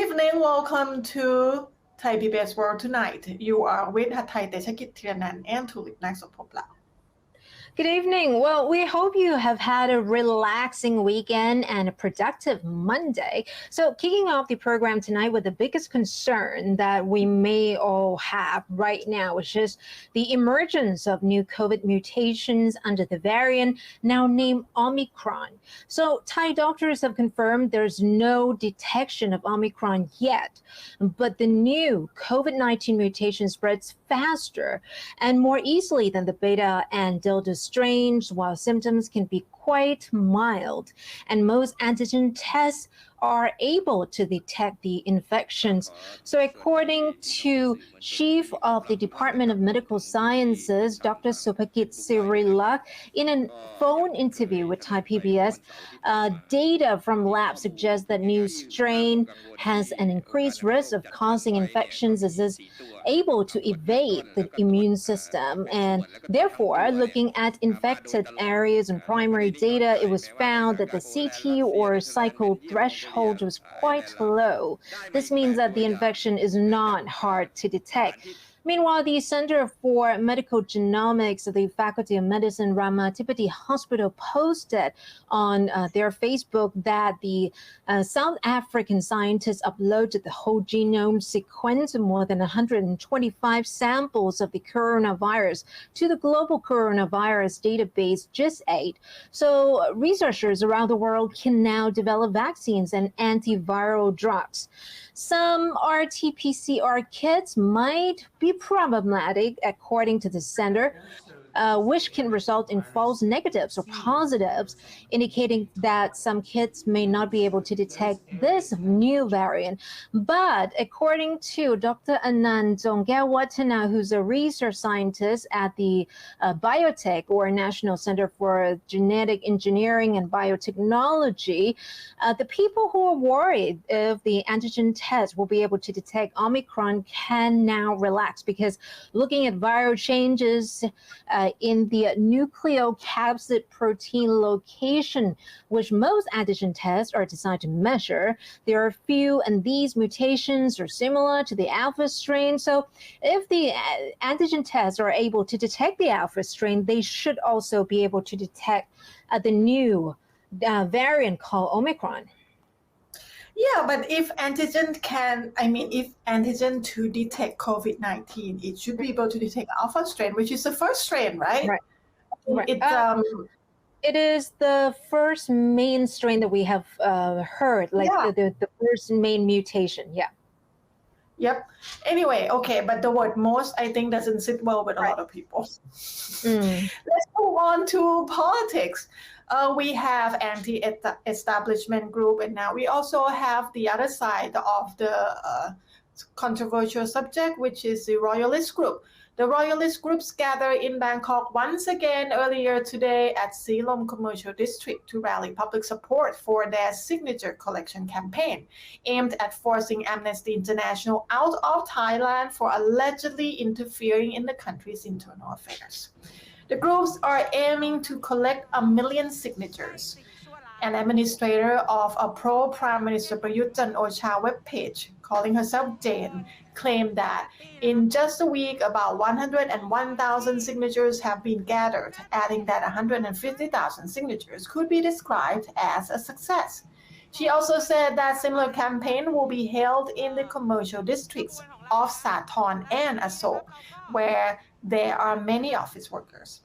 evening. Welcome to Thai PBS World Tonight. You are with Thai Techakit Thiranan and Tulip Naksopopla. Good evening. Well, we hope you have had a relaxing weekend and a productive Monday. So kicking off the program tonight with the biggest concern that we may all have right now, which is the emergence of new COVID mutations under the variant now named Omicron. So Thai doctors have confirmed there's no detection of Omicron yet, but the new COVID-19 mutation spreads faster and more easily than the Beta and Delta strains, while symptoms can be quite mild, and most antigen tests are able to detect the infections. So according to Chief of the Department of Medical Sciences, Dr. Supakit Sirilak, in a phone interview with Thai PBS, data from labs suggests that new strain has an increased risk of causing infections as is able to evade the immune system. And therefore, looking at infected areas and primary data, it was found that the CT or cycle threshold was quite low. This means that the infection is not hard to detect. Meanwhile, the Center for Medical Genomics of the Faculty of Medicine Ramatipati Hospital posted on their Facebook that the South African scientists uploaded the whole genome sequence of more than 125 samples of the coronavirus to the global coronavirus database GIS8. So researchers around the world can now develop vaccines and antiviral drugs. Some RT-PCR kits might be problematic, according to the center, which can result in false negatives or positives, indicating that some kits may not be able to detect this new variant. But according to Dr. Anand Zongawatana, who's a research scientist at the Biotech or National Center for Genetic Engineering and Biotechnology, the people who are worried if the antigen test will be able to detect Omicron can now relax, because looking at viral changes in the nucleocapsid protein location, which most antigen tests are designed to measure, there are few, and these mutations are similar to the alpha strain. So if the antigen tests are able to detect the alpha strain, they should also be able to detect the new variant called Omicron. Yeah, but if antigen to detect COVID-19, it should be able to detect alpha strain, which is the first strain, right? Right. It's It is the first main strain that we have heard, like the first main mutation. Yeah. Yep. Anyway, okay, but the word most, I think, doesn't sit well with a lot of people. Let's move on to politics. We have anti-establishment group, and now we also have the other side of the controversial subject, which is the Royalist group. The Royalist groups gathered in Bangkok once again earlier today at Silom Commercial District to rally public support for their signature collection campaign aimed at forcing Amnesty International out of Thailand for allegedly interfering in the country's internal affairs. The groups are aiming to collect 1 million signatures. An administrator of a pro-Prime Minister Prayut Chan-o-cha webpage, calling herself Jane, claimed that in just a week, about 101,000 signatures have been gathered, adding that 150,000 signatures could be described as a success. She also said that similar campaign will be held in the commercial districts of Sathorn and Asok, where there are many office workers.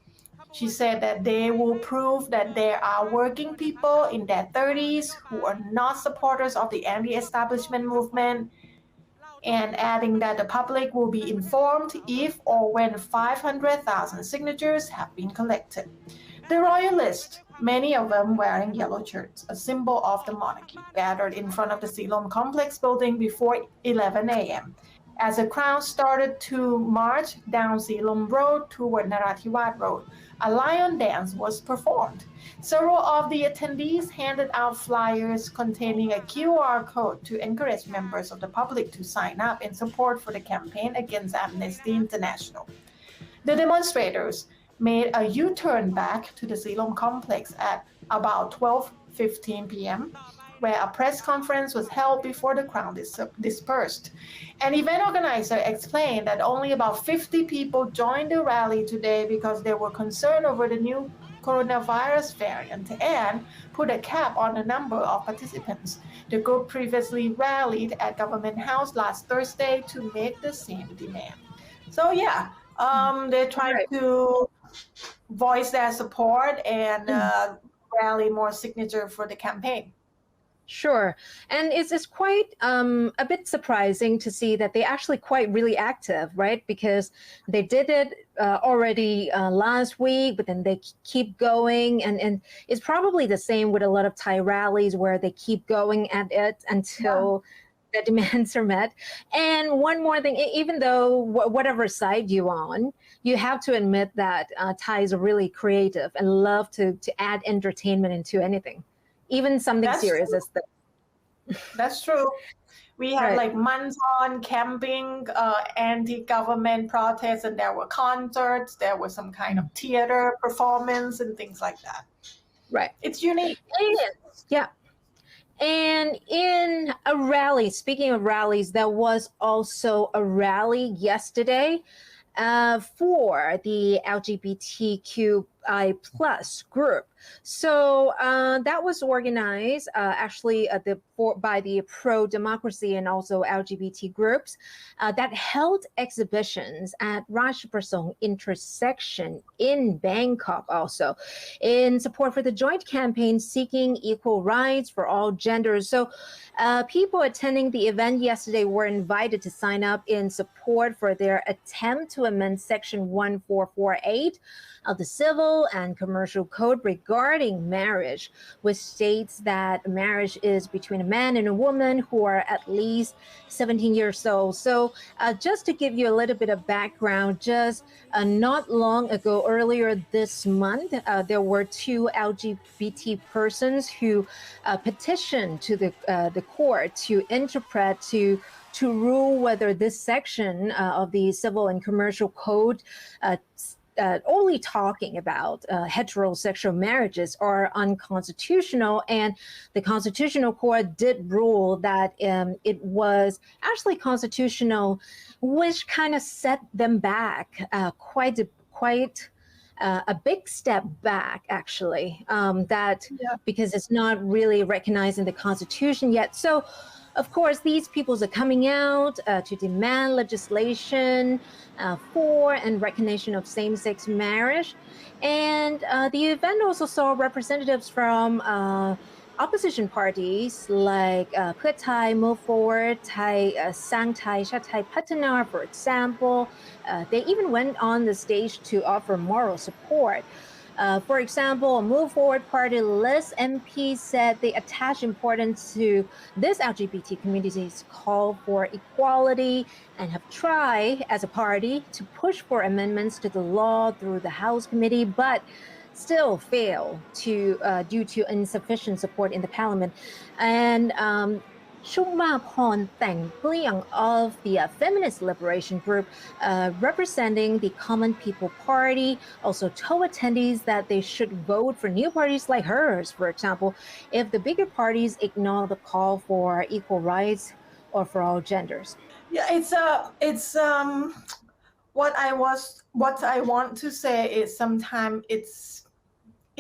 She said that they will prove that there are working people in their 30s who are not supporters of the anti-establishment movement, and adding that the public will be informed if or when 500,000 signatures have been collected. The Royalists, many of them wearing yellow shirts, a symbol of the monarchy, gathered in front of the Silom Complex building before 11 a.m. As the crowd started to march down Silom Road toward Narathiwat Road, a lion dance was performed. Several of the attendees handed out flyers containing a QR code to encourage members of the public to sign up in support for the campaign against Amnesty International. The demonstrators made a U-turn back to the Silom complex at about 12:15 p.m., where a press conference was held before the crowd dispersed. An event organizer explained that only about 50 people joined the rally today because they were concerned over the new coronavirus variant and put a cap on the number of participants. The group previously rallied at Government House last Thursday to make the same demand. So yeah, they tried Right. to voice their support and rally more signature for the campaign. Sure. And it's quite a bit surprising to see that they actually quite really active, right? Because they did it already last week, but then they keep going. And it's probably the same with a lot of Thai rallies where they keep going at it until the demands are met. And one more thing, even though whatever side you're on, you have to admit that Thais are really creative and love to add entertainment into anything. Even something That's serious true. as this. That's true. We had Right. like months on camping, anti-government protests, and there were concerts, there was some kind of theater performance and things like that. Right. It's unique. Yeah. And in a rally, speaking of rallies, there was also a rally yesterday for the LGBTQI plus group. So that was organized actually by the pro-democracy and also LGBT groups that held exhibitions at Ratchaprasong intersection in Bangkok also in support for the joint campaign seeking equal rights for all genders. So people attending the event yesterday were invited to sign up in support for their attempt to amend Section 1448 of the Civil and Commercial Code regarding marriage, which states that marriage is between a man and a woman who are at least 17 years old. So just to give you a little bit of background, just not long ago, earlier this month, there were two LGBT persons who petitioned to the court to interpret, to rule whether this section of the Civil and Commercial Code only talking about heterosexual marriages are unconstitutional. And the Constitutional Court did rule that it was actually constitutional, which kind of set them back quite a big step back, actually, because it's not really recognized in the Constitution yet. So, of course, these peoples are coming out to demand legislation for and recognition of same-sex marriage. And the event also saw representatives from opposition parties like Pheu Thai, Move Forward, Thai Sang Thai, Chat Thai Patana, for example. They even went on the stage to offer moral support. For example, Move Forward Party list MP said they attach importance to this LGBT community's call for equality and have tried as a party to push for amendments to the law through the House Committee, but still fail due to insufficient support in the parliament. And Shumaporn Teng Pliang of the Feminist Liberation Group, representing the Common People Party, also told attendees that they should vote for new parties like hers, for example, if the bigger parties ignore the call for equal rights or for all genders. Yeah, it's what I want to say is sometimes it's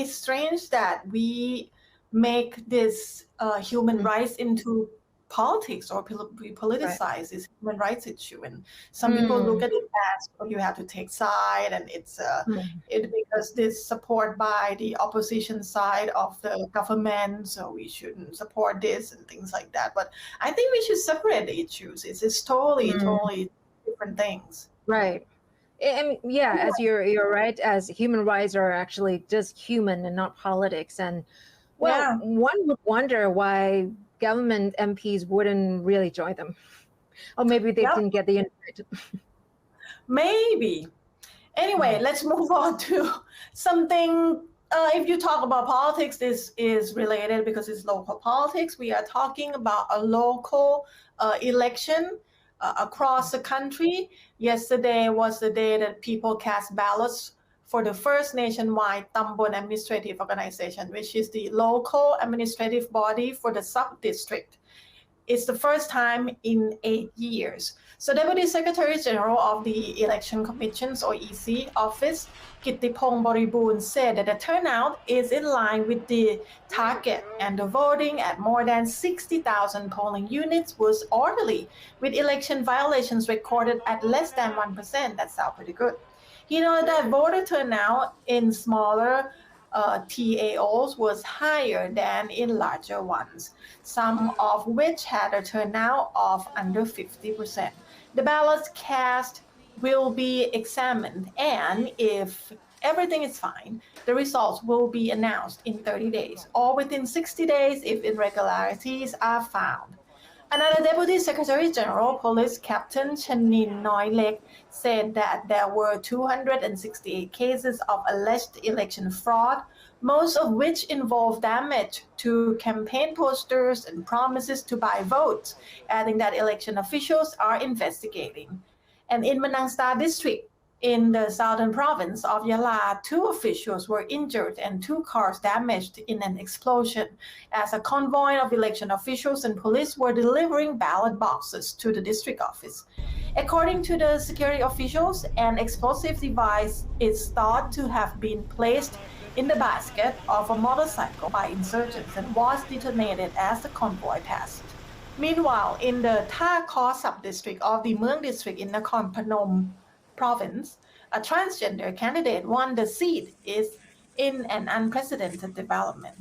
strange that we make this human rights into politics, or we politicize this human rights issue, and some people look at it as, oh, you have to take side, and it's because this support by the opposition side of the government, so we shouldn't support this and things like that. But I think we should separate the issues. It's totally different things. Right. And yeah, as you're right, as human rights are actually just human and not politics. And well, one would wonder why government MPs wouldn't really join them. Or maybe they didn't get the invite. Maybe. Anyway, let's move on to something. If you talk about politics, this is related because it's local politics. We are talking about a local election across the country. Yesterday was the day that people cast ballots for the first nationwide Tambon Administrative Organization, which is the local administrative body for the sub-district. It's the first time in 8 years. So Deputy Secretary General of the Election Commissions or EC office, Kittipong Boriboon, said that the turnout is in line with the target and the voting at more than 60,000 polling units was orderly, with election violations recorded at less than 1%. That sounds pretty good. He noted that voter turnout in smaller TAOs was higher than in larger ones, some of which had a turnout of under 50%. The ballots cast will be examined, and if everything is fine, the results will be announced in 30 days or within 60 days if irregularities are found. Another Deputy Secretary General, Police Captain Chanin Noilek, said that there were 268 cases of alleged election fraud, most of which involved damage to campaign posters and promises to buy votes, adding that election officials are investigating. And in Manang Star District, in the southern province of Yala, 2 officials were injured and 2 cars damaged in an explosion as a convoy of election officials and police were delivering ballot boxes to the district office. According to the security officials, an explosive device is thought to have been placed in the basket of a motorcycle by insurgents and was detonated as the convoy passed. Meanwhile, in the Tha Khaw sub-district of the Mueang district in Nakhon Phanom province, a transgender candidate won the seat is in an unprecedented development.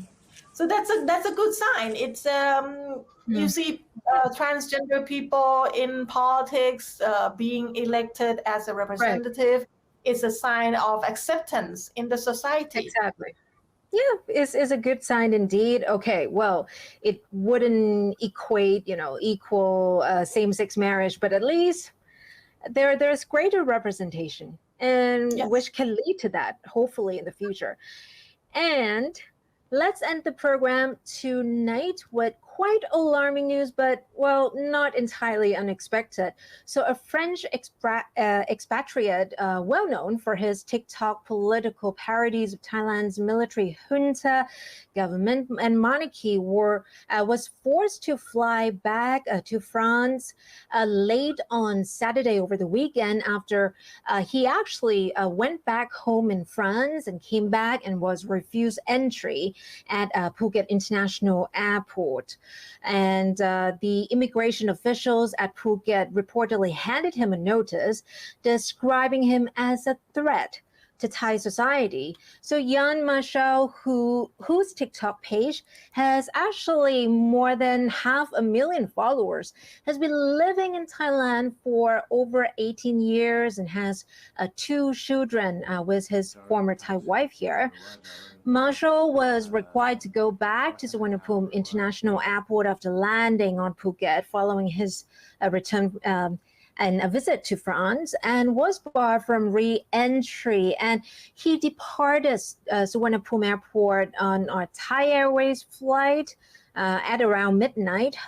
So that's a good sign. It's you see transgender people in politics being elected as a representative. Right. Is a sign of acceptance in the society. Exactly. Yeah, is a good sign indeed. Okay, well, it wouldn't equate, equal same-sex marriage, but at least there's greater representation, and yes, which can lead to that, hopefully, in the future. And let's end the program tonight with quite alarming news, but, well, not entirely unexpected. So a French expatriate, well known for his TikTok political parodies of Thailand's military junta, government, and monarchy, was forced to fly back to France late on Saturday over the weekend after he actually went back home in France and came back and was refused entry at Phuket International Airport. And the immigration officials at Phuket reportedly handed him a notice describing him as a threat to Thai society. So Jan Marshall, whose TikTok page has actually more than 500,000 followers, has been living in Thailand for over 18 years and has 2 children with his former Thai wife here. Marshall was required to go back to Suvarnabhumi International Airport after landing on Phuket following his return and a visit to France, and was barred from re-entry. And he departed Suvarnabhumi Airport on a Thai Airways flight at around midnight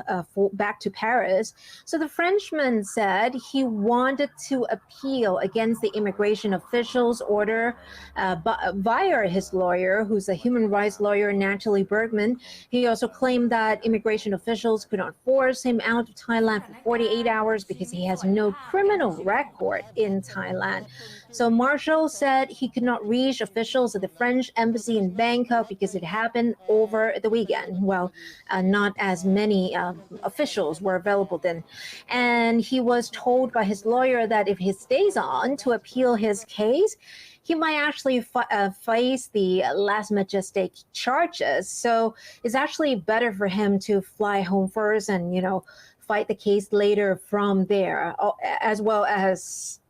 back to Paris. So the Frenchman said he wanted to appeal against the immigration officials' order via his lawyer, who's a human rights lawyer, Natalie Bergman. He also claimed that immigration officials could not force him out of Thailand for 48 hours because he has no criminal record in Thailand. So Marshall said he could not reach officials at the French embassy in Bangkok because it happened over the weekend. Well, not as many officials were available then. And he was told by his lawyer that if he stays on to appeal his case, he might actually face the lèse-majesté charges. So it's actually better for him to fly home first and, fight the case later from there, as well as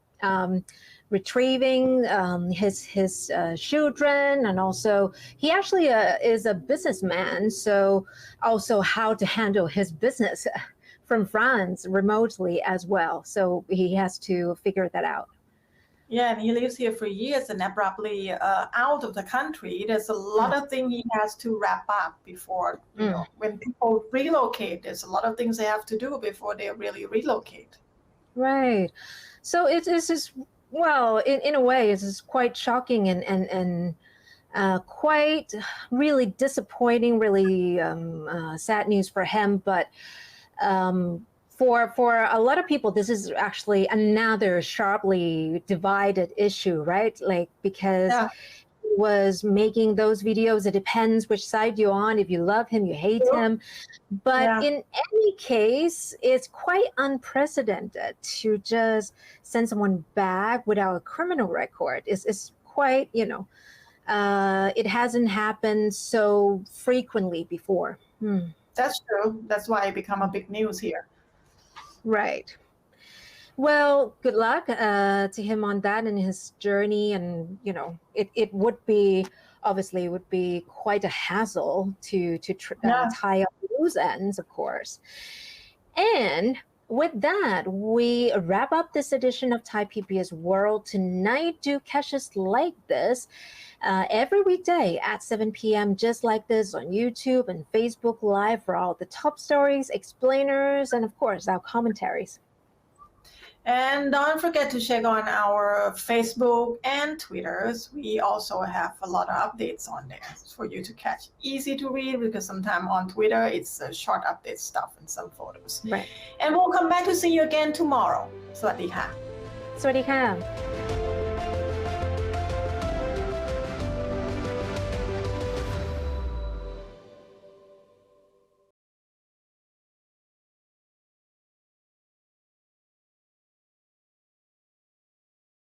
retrieving his children, and also he actually is a businessman, so also how to handle his business from France remotely as well. So he has to figure that out. Yeah, and he lives here for years and abruptly out of the country. There's a lot of things he has to wrap up before, when people relocate, there's a lot of things they have to do before they really relocate. Right. So it is Well, in a way, it's quite shocking and quite really disappointing, really sad news for him. But for a lot of people, this is actually another sharply divided issue, right? Like, because Yeah. he was making those videos. It depends which side you're on. If you love him, you hate him. But Yeah. in any case, it's quite unprecedented to just send someone back without a criminal record. It's quite, it hasn't happened so frequently before. That's true. That's why it become a big news here. Right. Well, good luck to him on that and his journey. And, it would be, obviously, it would be quite a hassle to tie up loose ends, of course. And with that, we wrap up this edition of Thai PBS World tonight. Do catch us like this every weekday at 7 p.m. just like this on YouTube and Facebook Live for all the top stories, explainers, and of course, our commentaries. And don't forget to check on our Facebook and Twitters. We also have a lot of updates on there for you to catch. Easy to read because sometimes on Twitter it's short update stuff and some photos. Right. And we'll come back to see you again tomorrow. สวัสดีค่ะ สวัสดีค่ะ